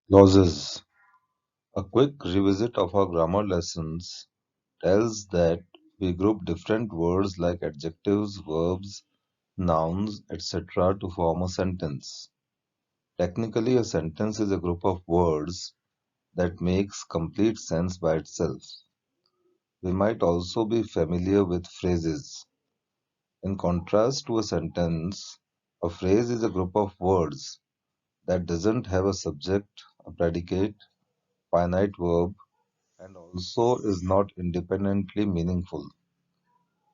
Clauses. A quick revisit of our grammar lessons tells that we group different words like adjectives, verbs, nouns, etc. to form a sentence. Technically, a sentence is a group of words that makes complete sense by itself. We might also be familiar with phrases. In contrast to a sentence, a phrase is a group of words that doesn't have a subject, a predicate, finite verb, and also is not independently meaningful.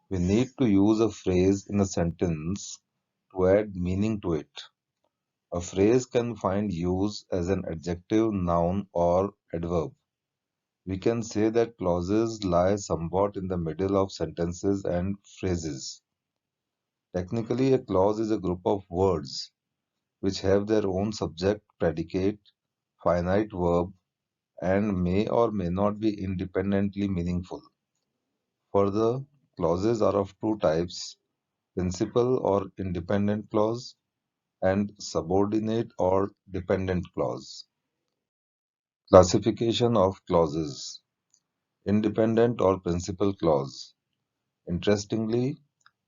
We need to use a phrase in a sentence to add meaning to it. A phrase can find use as an adjective, noun, or adverb. We can say that clauses lie somewhat in the middle of sentences and phrases. Technically, a clause is a group of words which have their own subject, predicate, finite verb, and may or may not be independently meaningful. Further, clauses are of two types: principal or independent clause and subordinate or dependent clause. Classification of clauses. Independent or principal clause. Interestingly,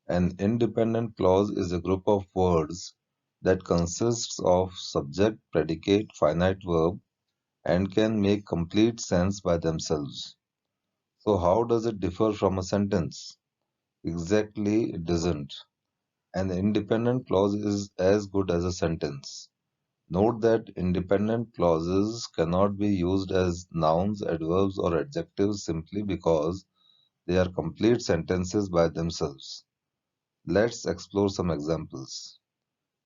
an independent clause is a group of words that consists of subject, predicate, finite verb, and can make complete sense by themselves. So how does it differ from a sentence? Exactly, it doesn't. An independent clause is as good as a sentence. Note that independent clauses cannot be used as nouns, adverbs, or adjectives simply because they are complete sentences by themselves. Let's explore some examples.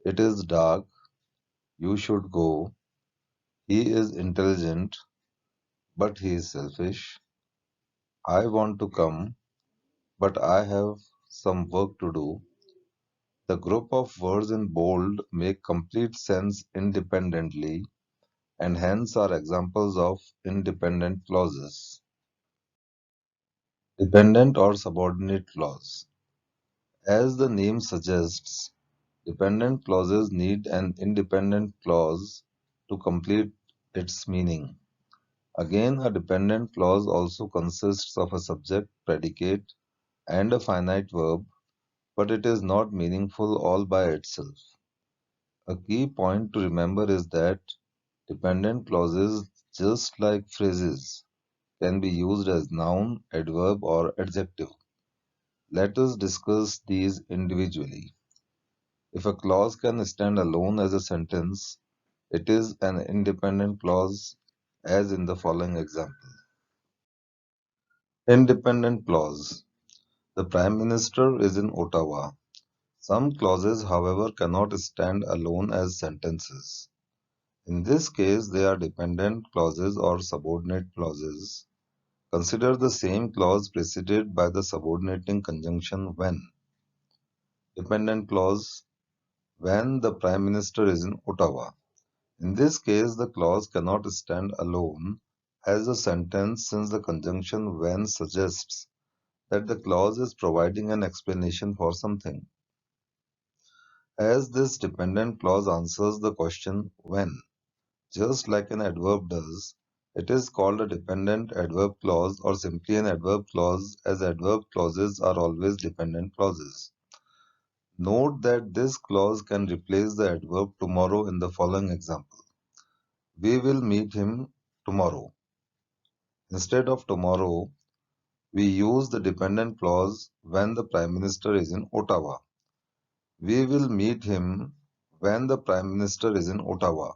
It is dark, you should go, he is intelligent, but he is selfish, I want to come, but I have some work to do. The group of words in bold make complete sense independently and hence are examples of independent clauses. Dependent or subordinate clause. As the name suggests, dependent clauses need an independent clause to complete its meaning. Again, a dependent clause also consists of a subject, predicate, and a finite verb, but it is not meaningful all by itself. A key point to remember is that dependent clauses, just like phrases, can be used as noun, adverb, or adjective. Let us discuss these individually. If a clause can stand alone as a sentence, it is an independent clause, as in the following example. Independent clause. The Prime Minister is in Ottawa. Some clauses, however, cannot stand alone as sentences. In this case, they are dependent clauses or subordinate clauses. Consider the same clause preceded by the subordinating conjunction when. Dependent clause when the Prime Minister is in Ottawa. In this case, the clause cannot stand alone as a sentence since the conjunction when suggests that the clause is providing an explanation for something. As this dependent clause answers the question when, just like an adverb does, it is called a dependent adverb clause or simply an adverb clause, as adverb clauses are always dependent clauses. Note that this clause can replace the adverb tomorrow in the following example. We will meet him tomorrow. Instead of tomorrow, we use the dependent clause when the Prime Minister is in Ottawa. We will meet him when the Prime Minister is in Ottawa.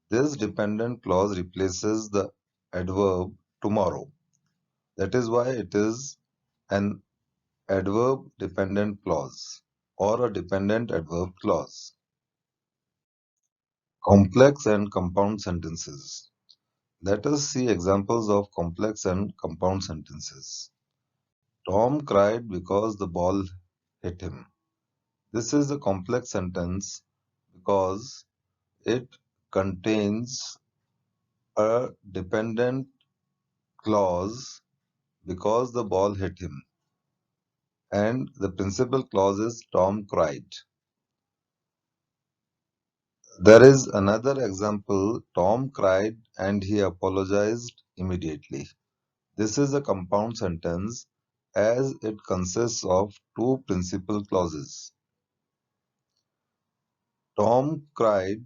This dependent clause replaces the adverb tomorrow. That is why it is an adverb dependent clause or a dependent adverb clause. Complex and compound sentences. Let us see examples of complex and compound sentences. Tom cried because the ball hit him. This is a complex sentence because it contains a dependent clause because the ball hit him, and the principal clause is Tom cried. There is another example. Tom cried and he apologized immediately. This is a compound sentence as it consists of two principal clauses. Tom cried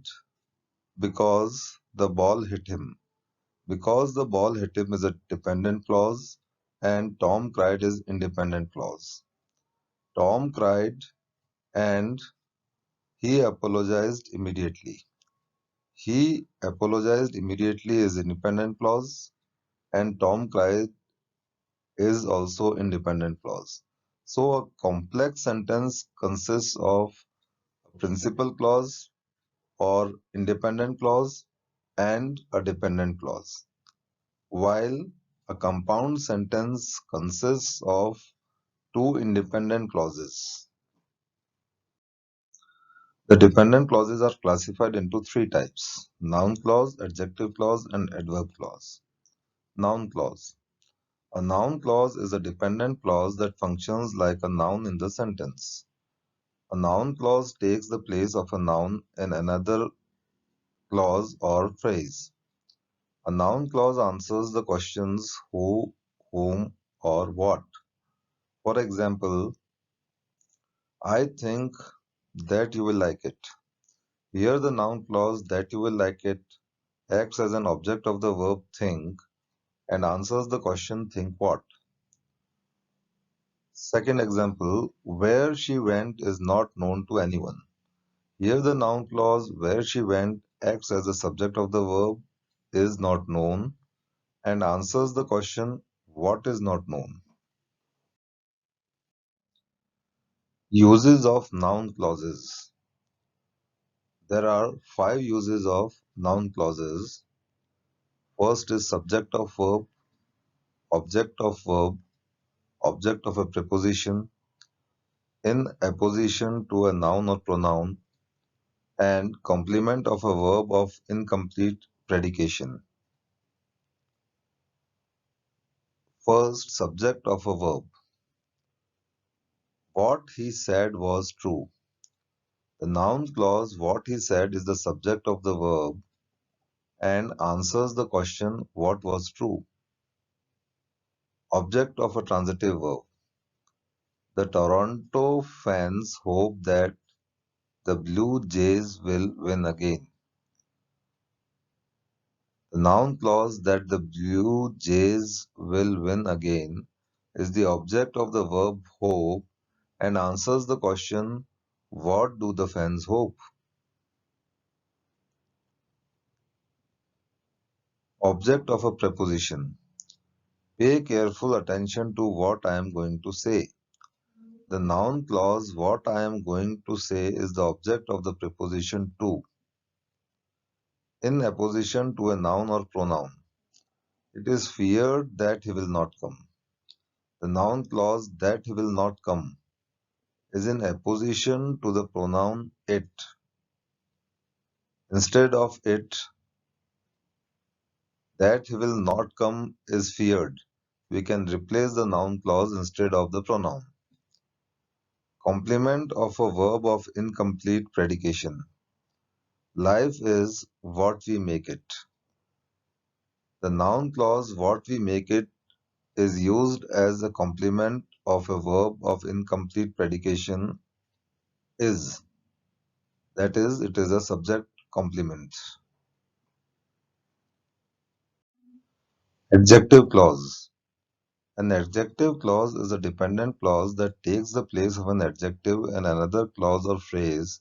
because the ball hit him. Because the ball hit him is a dependent clause and Tom cried is independent clause. Tom cried and he apologized immediately. He apologized immediately is independent clause and Tom cried is also independent clause. So a complex sentence consists of a principal clause or independent clause and a dependent clause, while a compound sentence consists of two independent clauses. The dependent clauses are classified into three types: noun clause, adjective clause, and adverb clause. Noun clause. A noun clause is a dependent clause that functions like a noun in the sentence. A noun clause takes the place of a noun in another clause or phrase. A noun clause answers the questions who, whom, or what. For example, I think that you will like it. Here the noun clause that you will like it acts as an object of the verb think and answers the question think what. Second example, where she went is not known to anyone. Here the noun clause where she went acts as the subject of the verb is not known and answers the question what is not known. Uses of noun clauses. There are five uses of noun clauses. First is subject of verb, object of a preposition, in apposition to a noun or pronoun, and complement of a verb of incomplete predication. First, subject of a verb. What he said was true. The noun clause what he said is the subject of the verb and answers the question what was true. Object of a transitive verb. The Toronto fans hope that the Blue Jays will win again. The noun clause that the Blue Jays will win again is the object of the verb hope and answers the question what do the fans hope? Object of a preposition. Pay careful attention to what I am going to say. The noun clause what I am going to say is the object of the preposition to, in apposition to a noun or pronoun. It is feared that he will not come. The noun clause that he will not come is in apposition to the pronoun it. Instead of it, that he will not come is feared. We can replace the noun clause instead of the pronoun. Complement of a verb of incomplete predication. Life is what we make it. The noun clause what we make it is used as a complement of a verb of incomplete predication is. That is, it is a subject complement. Adjective clause. An adjective clause is a dependent clause that takes the place of an adjective in another clause or phrase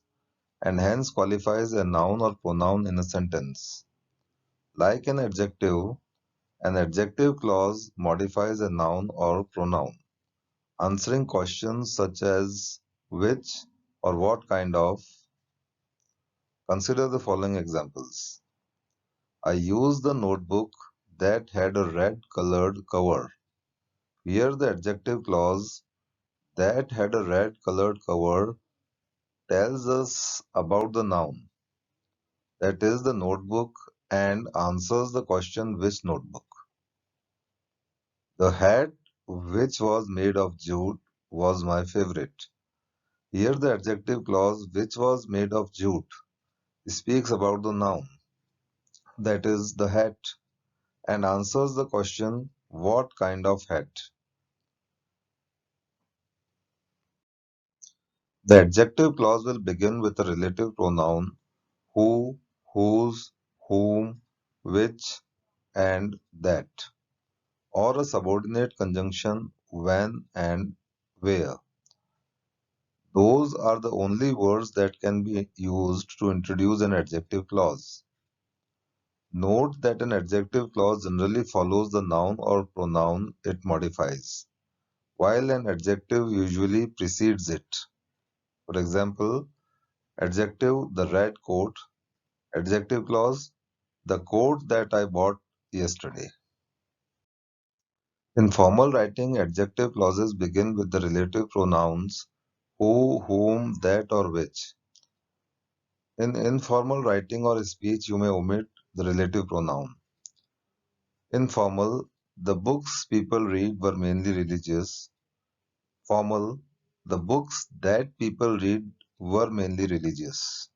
and hence qualifies a noun or pronoun in a sentence. Like an adjective clause modifies a noun or pronoun, answering questions such as which or what kind of. Consider the following examples. I used the notebook that had a red colored cover. Here the adjective clause that had a red colored cover tells us about the noun, that is the notebook, and answers the question which notebook. The hat, which was made of jute, was my favorite. Here the adjective clause which was made of jute speaks about the noun, that is, the hat, and answers the question, what kind of hat? The adjective clause will begin with a relative pronoun who, whose, whom, which, and that, or a subordinate conjunction when and where. Those are the only words that can be used to introduce an adjective clause. Note that an adjective clause generally follows the noun or pronoun it modifies, while an adjective usually precedes it. For example, adjective the red coat, adjective clause the coat that I bought yesterday. In formal writing, adjective clauses begin with the relative pronouns who, whom, that, or which. In informal writing or speech, you may omit the relative pronoun. Informal, the books people read were mainly religious. Formal, the books that people read were mainly religious.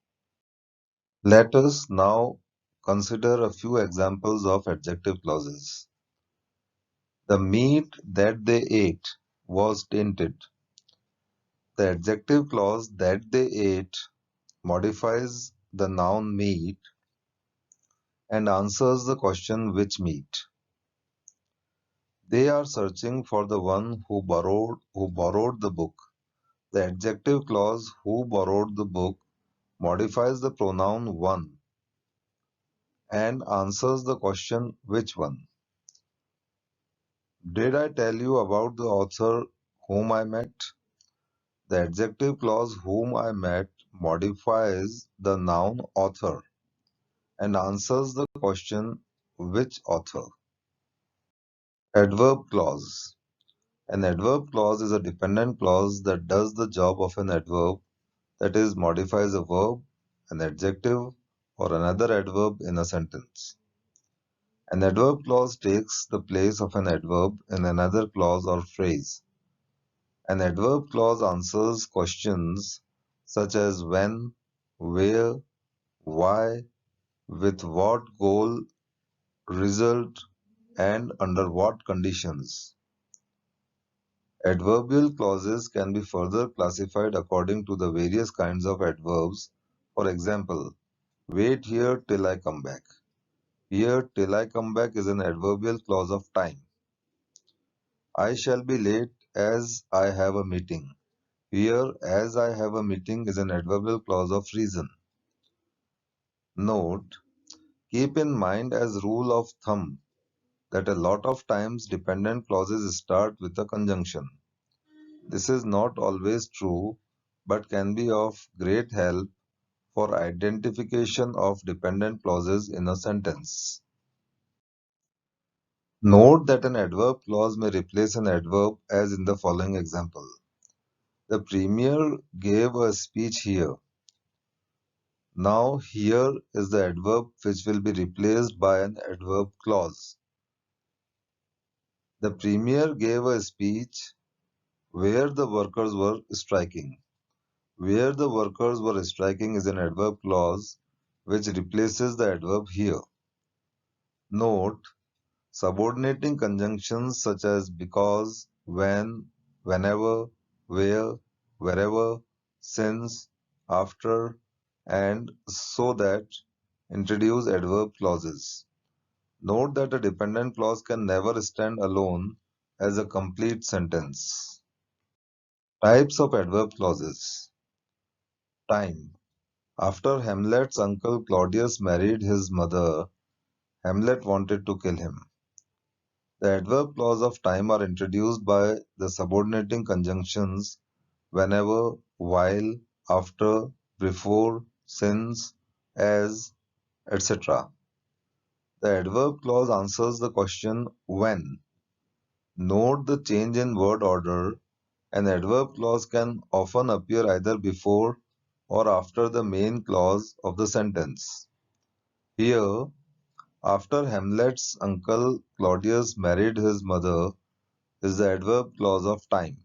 Let us now consider a few examples of adjective clauses. The meat that they ate was tainted. The adjective clause that they ate modifies the noun meat and answers the question which meat. They are searching for the one who borrowed the book. The adjective clause who borrowed the book modifies the pronoun one and answers the question which one. Did I tell you about the author whom I met? The adjective clause whom I met modifies the noun author and answers the question which author. Adverb clause. An adverb clause is a dependent clause that does the job of an adverb, that is, modifies a verb, an adjective, or another adverb in a sentence. An adverb clause takes the place of an adverb in another clause or phrase. An adverb clause answers questions such as when, where, why, with what goal, result, and under what conditions. Adverbial clauses can be further classified according to the various kinds of adverbs. For example, wait here till I come back. Here till I come back is an adverbial clause of time. I shall be late as I have a meeting. Here, as I have a meeting is an adverbial clause of reason. Note, keep in mind as rule of thumb that a lot of times dependent clauses start with a conjunction. This is not always true, but can be of great help for identification of dependent clauses in a sentence. Note that an adverb clause may replace an adverb as in the following example. The premier gave a speech here. Now here is the adverb which will be replaced by an adverb clause. The premier gave a speech where the workers were striking. Where the workers were striking is an adverb clause which replaces the adverb here. Note, subordinating conjunctions such as because, when, whenever, where, wherever, since, after, and so that introduce adverb clauses. Note that a dependent clause can never stand alone as a complete sentence. Types of adverb clauses. Time. After Hamlet's uncle Claudius married his mother, Hamlet wanted to kill him. The adverb clause of time are introduced by the subordinating conjunctions whenever, while, after, before, since, as, etc. The adverb clause answers the question when. Note the change in word order. An adverb clause can often appear either before or after the main clause of the sentence. Here, after Hamlet's uncle Claudius married his mother is the adverb clause of time.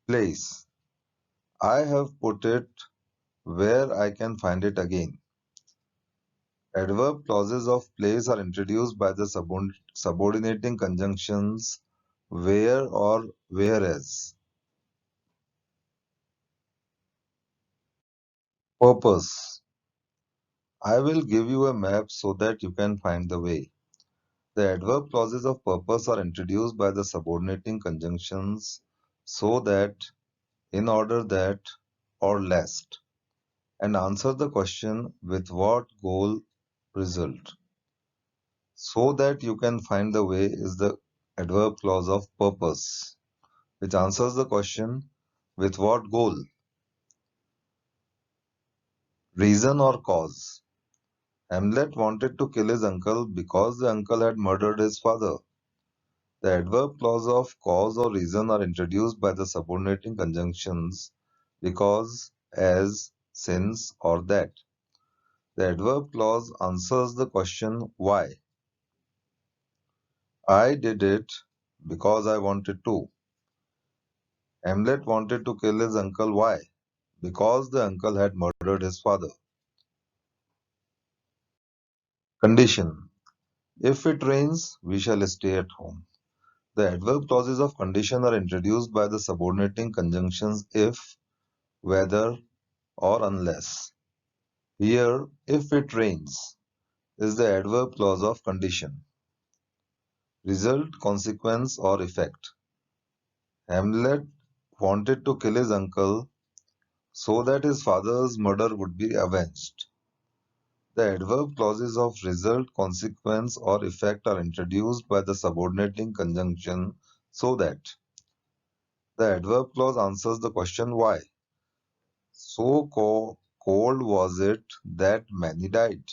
Place. I have put it where I can find it again. Adverb clauses of place are introduced by the subordinating conjunctions where or whereas. Purpose. I will give you a map so that you can find the way. The adverb clauses of purpose are introduced by the subordinating conjunctions so that, in order that, or lest, and answer the question with what goal result. So that you can find the way is the adverb clause of purpose, which answers the question with what goal, reason or cause. Hamlet wanted to kill his uncle because the uncle had murdered his father. The adverb clause of cause or reason are introduced by the subordinating conjunctions because, as, since, or that. The adverb clause answers the question why. I did it because I wanted to. Hamlet wanted to kill his uncle. Why? Because the uncle had murdered his father. Condition. If it rains, we shall stay at home. The adverb clauses of condition are introduced by the subordinating conjunctions if, whether, or unless. Here, if it rains is the adverb clause of condition. Result, consequence, or effect. Hamlet wanted to kill his uncle so that his father's murder would be avenged. The adverb clauses of result, consequence, or effect are introduced by the subordinating conjunction so that. The adverb clause answers the question why. So cold was it that many died.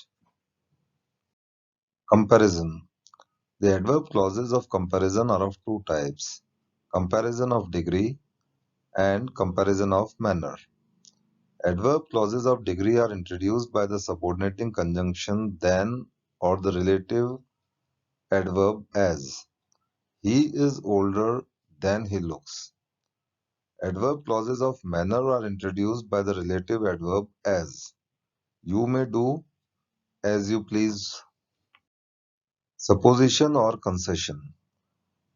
Comparison. The adverb clauses of comparison are of two types: comparison of degree and comparison of manner. Adverb clauses of degree are introduced by the subordinating conjunction than or the relative adverb as. He is older than he looks. Adverb clauses of manner are introduced by the relative adverb as. You may do as you please. Supposition or concession.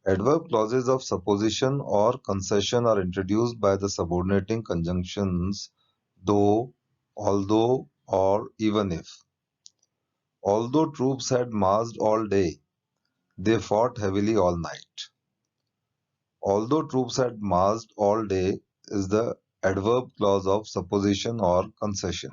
Adverb clauses of supposition or concession are introduced by the subordinating conjunctions though, although, or even if. Although troops had marched all day, they fought heavily all night. Although troops had marched all day is the adverb clause of supposition or concession.